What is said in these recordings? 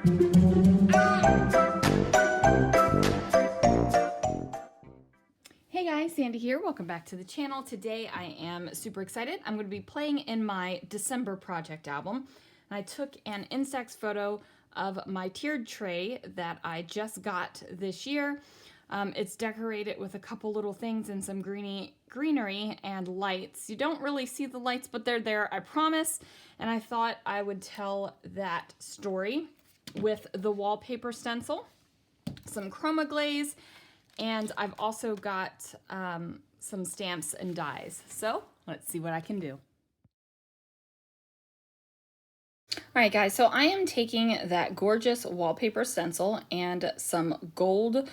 Hey guys, Sandy here. Welcome back to the channel. Today I am super excited. I'm going to be playing in my December project album. I took an Instax photo of my tiered tray that I just got this year. It's decorated with a couple little things and some greenery and lights. You don't really see the lights, but they're there, I promise. And I thought I would tell that story with the wallpaper stencil, some chroma glaze, and I've also got some stamps and dies. So let's see what I can do. All right, guys, so I am taking that gorgeous wallpaper stencil and some gold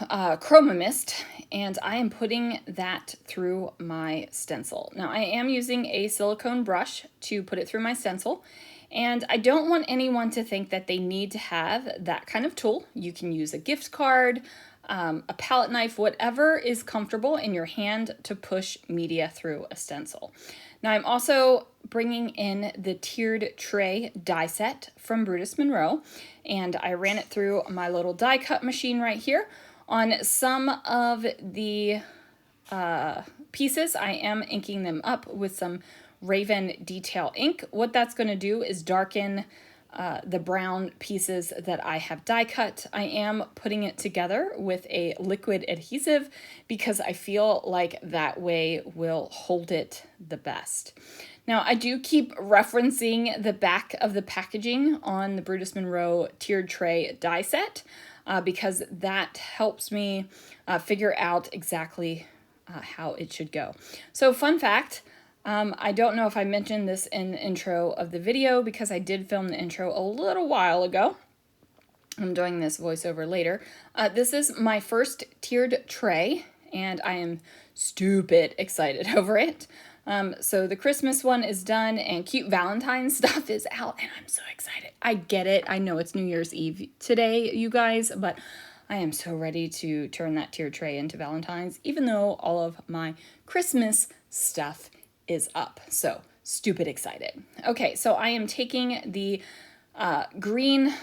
chroma mist, and I am putting that through my stencil. Now, I am using a silicone brush to put it through my stencil, and I don't want anyone to think that they need to have that kind of tool. You can use a gift card, a palette knife, whatever is comfortable in your hand to push media through a stencil. Now, I'm also bringing in the tiered tray die set from Brutus Monroe, and I ran it through my little die cut machine right here. On some of the pieces, I am inking them up with some Raven detail ink. What that's going to do is darken the brown pieces that I have die cut. I am putting it together with a liquid adhesive because I feel like that way will hold it the best. Now, I do keep referencing the back of the packaging on the Brutus Monroe tiered tray die set because that helps me figure out exactly how it should go. So, fun fact, I don't know if I mentioned this in the intro of the video because I did film the intro a little while ago. I'm doing this voiceover later. This is my first tiered tray, and I am stupid excited over it. So the Christmas one is done, and cute Valentine's stuff is out, and I'm so excited. I get it. I know it's New Year's Eve today, you guys, but I am so ready to turn that tiered tray into Valentine's, even though all of my Christmas stuff is up. So stupid excited. Okay, so I am taking the green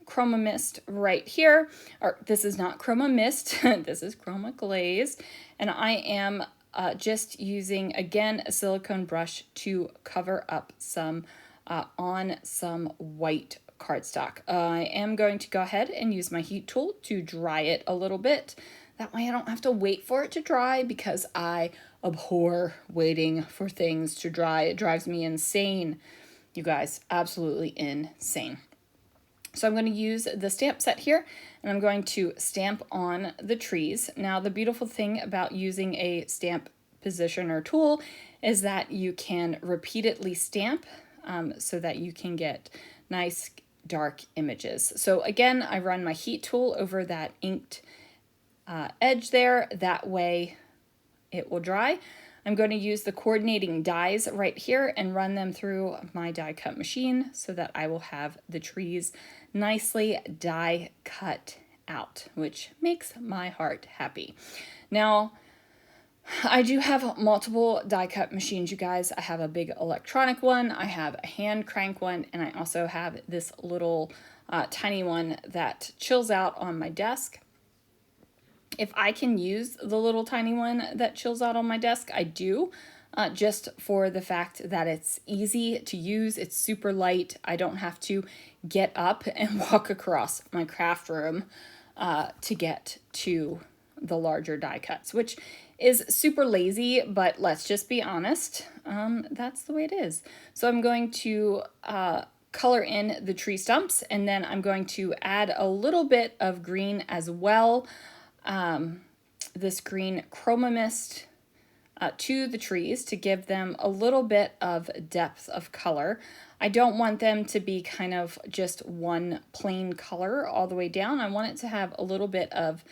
chroma mist right here, or this is not chroma mist, this is chroma glaze, and I am just using, again, a silicone brush to cover up some on some white cardstock. I am going to go ahead and use my heat tool to dry it a little bit. That way I don't have to wait for it to dry because I abhor waiting for things to dry. It drives me insane, you guys, absolutely insane. So I'm going to use the stamp set here, and I'm going to stamp on the trees. Now, the beautiful thing about using a stamp positioner tool is that you can repeatedly stamp so that you can get nice dark images. So again, I run my heat tool over that inked edge there. That way it will dry. I'm going to use the coordinating dies right here and run them through my die cut machine so that I will have the trees nicely die cut out, which makes my heart happy. Now, I do have multiple die cut machines, you guys. I have a big electronic one, I have a hand crank one, and I also have this little tiny one that chills out on my desk. If I can use the little tiny one that chills out on my desk, I do, just for the fact that it's easy to use, it's super light. I don't have to get up and walk across my craft room to get to the larger die cuts, which is super lazy, but let's just be honest, that's the way it is. So I'm going to color in the tree stumps, and then I'm going to add a little bit of green as well. This green chroma mist to the trees to give them a little bit of depth of color. I don't want them to be kind of just one plain color all the way down. I want it to have a little bit of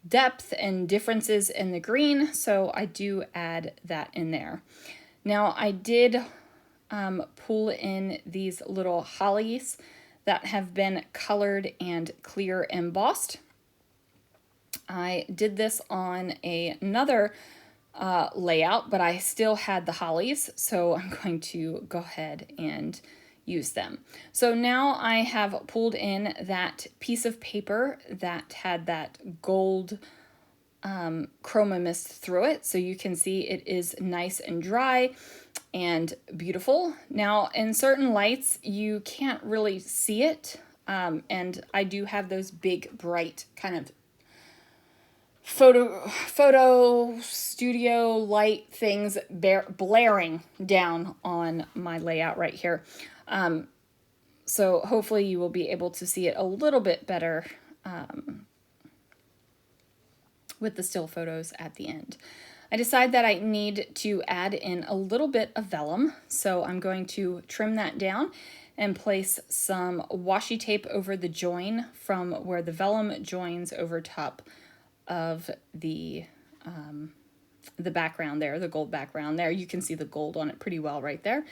depth and differences in the green, so I do add that in there. Now, I did pull in these little hollies that have been colored and clear embossed. I did this on another layout, but I still had the hollies, so I'm going to go ahead and use them. So now I have pulled in that piece of paper that had that gold chroma mist through it, so you can see it is nice and dry and beautiful. Now in certain lights you can't really see it, and I do have those big bright kind of photo studio light things blaring down on my layout right here. So hopefully you will be able to see it a little bit better with the still photos at the end. I decide that I need to add in a little bit of vellum, so I'm going to trim that down and place some washi tape over the join from where the vellum joins over top of the background there, the gold background there. You can see the gold on it pretty well right there.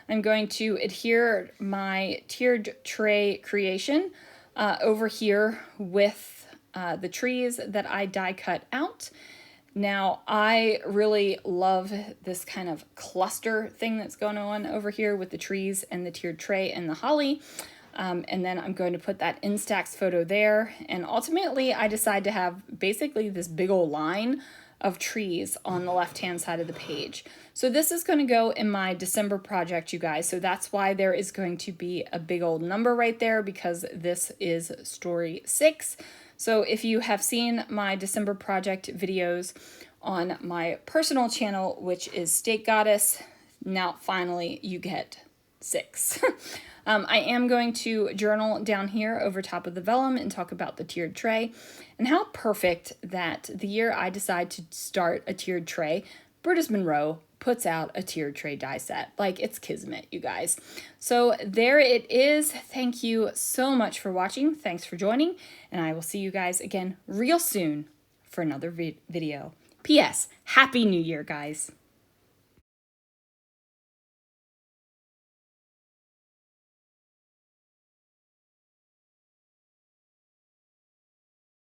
I'm going to adhere my tiered tray creation over here with the trees that I die cut out. Now, I really love this kind of cluster thing that's going on over here with the trees and the tiered tray and the holly. And then I'm going to put that Instax photo there. And ultimately, I decide to have basically this big old line of trees on the left-hand side of the page. So this is going to go in my December project, you guys. So that's why there is going to be a big old number right there, because this is story 6. So if you have seen my December project videos on my personal channel, which is State Goddess, now finally you get 6. I am going to journal down here over top of the vellum and talk about the tiered tray and how perfect that the year I decide to start a tiered tray, Brutus Monroe puts out a tiered tray die set. Like, it's kismet, you guys. So there it is. Thank you so much for watching. Thanks for joining, and I will see you guys again real soon for another video. P.S. Happy New Year, guys.